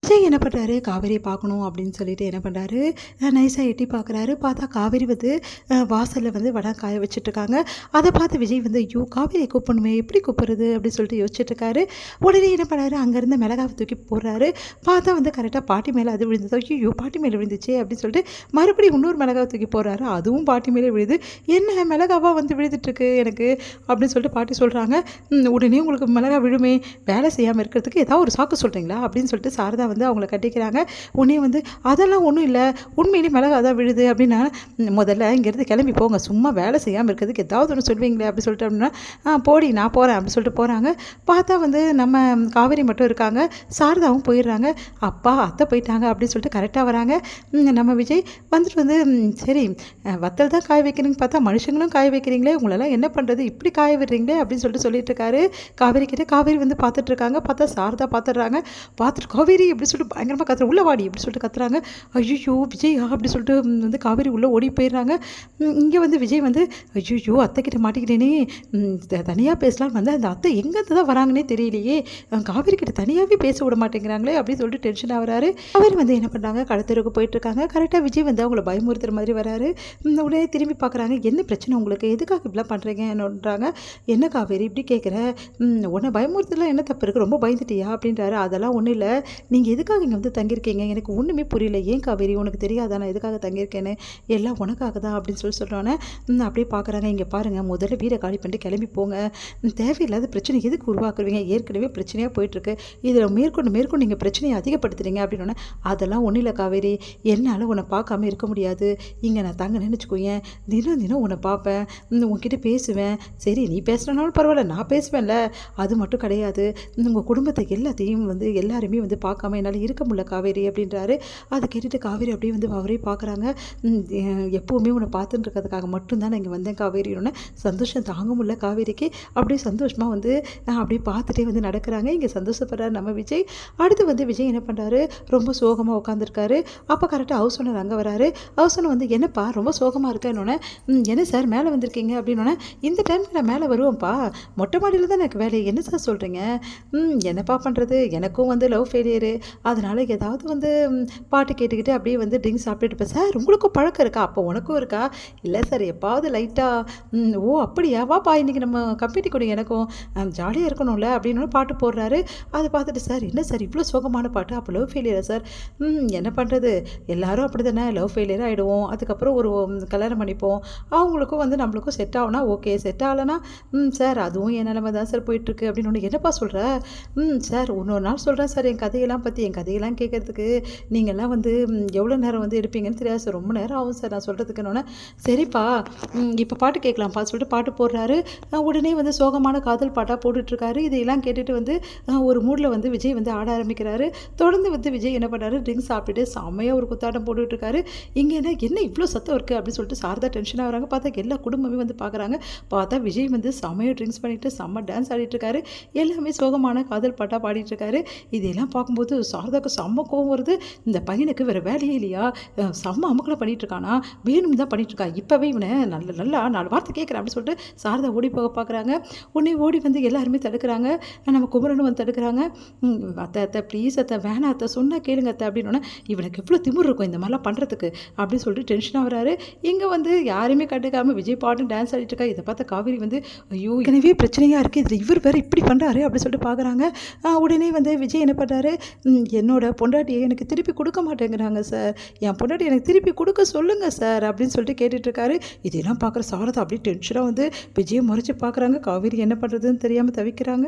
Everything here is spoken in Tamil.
விஜய் என்ன பண்ணுறாரு, காவேரியை பார்க்கணும் அப்படின்னு சொல்லிட்டு என்ன பண்ணுறாரு, நைஸாக எட்டி பார்க்குறாரு. பார்த்தா காவேரி வந்து வாசலில் வந்து வடை காய வச்சுட்ருக்காங்க. அதை பார்த்து விஜய் வந்து ஐயோ காவேரியை கூப்பிடணுமே, எப்படி கூப்பிட்றது அப்படின்னு சொல்லிட்டு யோசிச்சுட்ருக்காரு. உடனே என்ன பண்ணாரு, அங்கேருந்து மிளகாவை தூக்கி போடுறாரு. பார்த்தா வந்து கரெக்டாக பாட்டி மேலே அது விழுந்தது. ஐயோ பாட்டி மேலே விழுந்துச்சு அப்படின்னு சொல்லிட்டு மறுபடியும் இன்னொரு மிளகாவை தூக்கி போடுறாரு. அதுவும் பாட்டி மேலே விழுது. என்ன மிளகாவாக வந்து விழுதுட்டுருக்கு எனக்கு அப்படின்னு சொல்லிட்டு பாட்டி சொல்கிறாங்க. உடனே உங்களுக்கு மிளகா விழுமே, வேலை செய்யாமல் இருக்கிறதுக்கு ஏதாவது ஒரு சாக்கு சொல்கிறீங்களா அப்படின்னு சொல்லிட்டு சாரதா வந்து அவங்கள கட்டிக்கிறாங்க. உடனே வந்து அதெல்லாம் ஒன்றும் இல்லை, உண்மையிலே மிளகா தான் விழுது அப்படின்னா, முதல்ல இங்கேருந்து கிளம்பி போங்க, சும்மா வேலை செய்யாமல் இருக்கிறதுக்கு ஏதாவது ஒன்று சொல்வீங்களே அப்படி சொல்லிட்டு அப்படின்னா, போடி நான் போகிறேன் அப்படி சொல்லிட்டு போகிறாங்க. பார்த்தா வந்து நம்ம காவேரி மட்டும் இருக்காங்க, சாரதாவும் போயிடுறாங்க. அப்பா அத்தை போயிட்டாங்க அப்படின்னு சொல்லிட்டு கரெக்டாக வராங்க. நம்ம விஜய் வந்துட்டு வந்து சரி வத்தல் தான் காய வைக்கிறீங்க, பார்த்தா மனுஷங்களும் காய வைக்கிறீங்களே, உங்களெல்லாம் என்ன பண்ணுறது, இப்படி காய விடுறீங்களே அப்படின்னு சொல்லிட்டு சொல்லிட்டு இருக்காரு. காவேரி கிட்டே காவேரி வந்து பார்த்துட்டு இருக்காங்க. பார்த்தா சாரதா பார்த்துடுறாங்க. பார்த்துட்டு காவேரி எப்படி சொல்லிட்டு பயங்கரமாக கத்துற, உள்ள வாடி அப்படி சொல்லிட்டு கத்துறாங்க. ஐயோ விஜயா அப்படி சொல்லிட்டு வந்து காவேரி உள்ளே ஓடி போயிடுறாங்க. இங்கே வந்து விஜய் வந்து ஐயோ அத்தைக்கிட்ட மாட்டிக்கிட்டேனே, தனியாக பேசலான்னு வந்து அந்த அத்தை எங்கேருந்து தான் வராங்கன்னே தெரியலையே, காவேரி கிட்ட தனியாகவே பேச விட மாட்டேங்கிறாங்களே அப்படின்னு சொல்லிட்டு டென்ஷன் ஆகிறாரு. காவேரி வந்து என்ன பண்ணுறாங்க, கடத்தருக்கு போயிட்டு இருக்காங்க. கரெக்டாக விஜய் வந்து அவங்கள பயமுறுத்துற மாதிரி வராரு. உடனே திரும்பி பார்க்குறாங்க. என்ன பிரச்சனை உங்களுக்கு, எதுக்காக இப்படிலாம் பண்ணுறீங்கன்றாங்க. என்ன காவேரி இப்படி கேட்குற, உன்னை பயமுறுத்தலாம் என்ன தப்பு இருக்குது, ரொம்ப பயந்துட்டியா அப்படின்றாரு. அதெல்லாம் ஒன்றும் இல்லை, நீங்கள் எதுக்காக இங்கே வந்து தங்கியிருக்கீங்க எனக்கு ஒன்றுமே புரியல, ஏன் காவேரி உனக்கு தெரியாதா நான் எதுக்காக தங்கியிருக்கேன்னு, எல்லாம் உனக்காக தான் அப்படின்னு சொல்கிறோன்னே அப்படியே பார்க்குறாங்க. இங்கே பாருங்கள், முதல்ல வீடை காலி பண்ணிட்டு கிளம்பி போங்க, தேவையில்லாத பிரச்சனை எதுக்கு உருவாக்குறீங்க, ஏற்கனவே பிரச்சனையாக போயிட்டுருக்கு, இதில் மேற்கொண்டு நீங்கள் பிரச்சனையை அதிகப்படுத்துறீங்க அப்படின்னோடனே, அதெல்லாம் ஒன்றும் இல்லை காவேரி, என்னால் உன்னை பார்க்காம இருக்க முடியாது, இங்கே நான் தங்க நினச்சிக்கோயேன், தினம் உன்னை பார்ப்பேன், உன்கிட்ட பேசுவேன், சரி நீ பேசுகிறனாலும் பரவாயில்ல நான் பேசுவேன்ல, அது மட்டும் கிடையாது, உங்கள் குடும்பத்தை எல்லாத்தையும் வந்து எல்லாருமே வந்து பார்க்காம என்னால் இருக்க முடியல காவேரி அப்படின்றாரு. அதை கேட்டுட்டு காவேரி அப்படியே வந்து அவரே பார்க்குறாங்க. எப்போவுமே உன்னை பார்த்துட்டு இருக்கிறதுக்காக மட்டும்தான் நான் இங்கே வந்தேன் காவேரியோட சந்தோஷம் தாங்க முடியல காவேரிக்கு. அப்படியே சந்தோஷமாக வந்து அப்படியே பார்த்துட்டே வந்து நடக்கிறாங்க. இங்கே சந்தோஷப்படுறாரு நம்ம விஜய். அடுத்து வந்து விஜய் என்ன பண்ணுறாரு, ரொம்ப சோகமாக உட்காந்துருக்காரு. அப்போ கரெக்டாக ஹவுஸ் ஓனர் அங்கே வராரு. ஹவுஸ் ஓனர் வந்து என்னப்பா ரொம்ப சோகமாக இருக்கேன்னொன்னே, என்ன சார் மேலே வந்திருக்கீங்க அப்படின்னோடனே, இந்த டைமுக்கு நான் மேலே வருவேன்ப்பா, மொட்டை மாடியில் தான் எனக்கு வேலை, என்ன சார் சொல்கிறீங்க, என்னப்பா பண்ணுறது, எனக்கும் வந்து லவ் ஃபெயிலியரு, அதனால் ஏதாவது வந்து பாட்டு கேட்டுக்கிட்டு அப்படியே வந்து ட்ரிங்க்ஸ் சாப்பிட்டுட்டு இருப்பேன் சார். உங்களுக்கும் பழக்கம் இருக்கா, அப்போ உனக்கும் இருக்கா, இல்லை சார் எப்பாவது லைட்டாக, ஓ அப்படியா, வாப்பா இன்றைக்கி நம்ம கம்பெனி கூட எனக்கும் ஜாலியாக இருக்கணும்ல அப்படின்னு பாட்டு போடுறாரு. அதை பார்த்துட்டு சார் என்ன சார் இவ்வளோ சோகமான பாட்டு, அப்போ லவ் ஃபெயிலியரா சார், என்ன பண்ணுறது, எல்லாரும் அப்படி தானே லவ் ஃபெயிலியர் ஆகிடுவோம், அதுக்கப்புறம் ஒரு கல்யாணம் பண்ணிப்போம், அவங்களுக்கும் வந்து நம்மளுக்கும் செட் ஆகுனா ஓகே, செட் ஆகலைன்னா சார் அதுவும் என் நிலமை தான் சார் போயிட்டுருக்கு அப்படின்னு ஒன்று, என்னப்பா சொல்கிற, சார் இன்னொரு நாள் சொல்கிறேன் சார் என் கதையெல்லாம் பற்றி, என் கதையெல்லாம் கேட்குறதுக்கு நீங்கள்லாம் வந்து எவ்வளோ நேரம் வந்து எடுப்பீங்கன்னு தெரியாது சார், ரொம்ப நேரம் ஆகும் சார் நான் சொல்கிறதுக்குன்னொன்னே, சரிப்பா இப்போ பாட்டு கேட்கலாம்ப்பா சொல்லிட்டு பாட்டு போடுறாரு. உடனே வந்து சோகமான காதல் பாட்டாக போட்டுட்ருக்காரு. இதையெல்லாம் கேட்டுட்டு வந்து ஒரு மூடில் வந்து விஜய் வந்து ஆட ஆரம்பிக்கிறாரு. தொடர்ந்து வந்து விஜய் என்ன பண்ணுறாரு, ட்ரிங்க்ஸ் சாப்பிட்டுட்டு செம்மையாக ஒரு குத்தாட்டம் போட்டுட்ருக்காரு. இங்கே என்ன இவ்வளோ சத்தம் இருக்குது அப்படின்னு சொல்லிட்டு சாரதா டென்ஷனாக வராங்க. பார்த்தா எல்லா குடும்பமே வந்து பார்க்குறாங்க. பார்த்தா விஜய் வந்து செம்மையாக ட்ரிங்க்ஸ் பண்ணிவிட்டு செம்ம டான்ஸ் ஆடிட்டுருக்காரு. எல்லாமே சோகமான காதல் பாட்டாக பாடிட்டுருக்காரு. இதெல்லாம் பார்க்கும்போது சாரதாவுக்கு செம்ம கோவம் வருது. இந்த பையனுக்கு வேறு வேலையே இல்லையா, செம்ம அமுக்கலை பண்ணிகிட்ருக்கானா, வேணும் தான் பண்ணிகிட்ருக்கா, இப்போவே இவனை நல்லா 4 வார்த்தை கேட்குறேன் அப்படின்னு சொல்லிட்டு சாரதா ஓடி போக பார்க்குறாங்க. உடனே ஓடி வந்து எல்லாருமே தடுக்கிறாங்க. நம்ம குமரனும் வந்து தடுக்கிறாங்க. அத்தை ப்ளீஸ் அத்தை, வேணாம் அத்தை, சொன்னால் கேளுங்க அத்தை அப்படின்னோடனே, இவனுக்கு எவ்வளோ திமிர் இருக்கும் இந்த மாதிரிலாம் பண்ணுறதுக்கு அப்படின்னு சொல்லிட்டு டென்ஷனாக வராரு. இங்கே வந்து யாருமே கண்டுக்காமல் விஜய் பாட்டு டான்ஸ் ஆடிட்டு இருக்கா. இதை பார்த்த காவேரி வந்து ஐயோ எனவே பிரச்சனையாக இருக்குது, இதில் இவர் வேறு இப்படி பண்ணுறாரு அப்படி சொல்லிட்டு பார்க்குறாங்க. உடனே வந்து விஜய் என்ன பண்ணுறாரு, என்னோட பொண்டாட்டியை எனக்கு திருப்பி கொடுக்க மாட்டேங்கிறாங்க சார், என் பொண்டாட்டி எனக்கு திருப்பி கொடுக்க சொல்லுங்கள் சார் அப்படின்னு சொல்லிட்டு கேட்டுட்ருக்காரு. இதெல்லாம் பார்க்குற சாரதா அப்படியே டென்ஷனாக வந்து விஜயை முறைச்சி பார்க்குறாங்க. காவேரி என்ன பண்ணுறதுன்னு தெரியாமல் தவிக்கிறாங்க.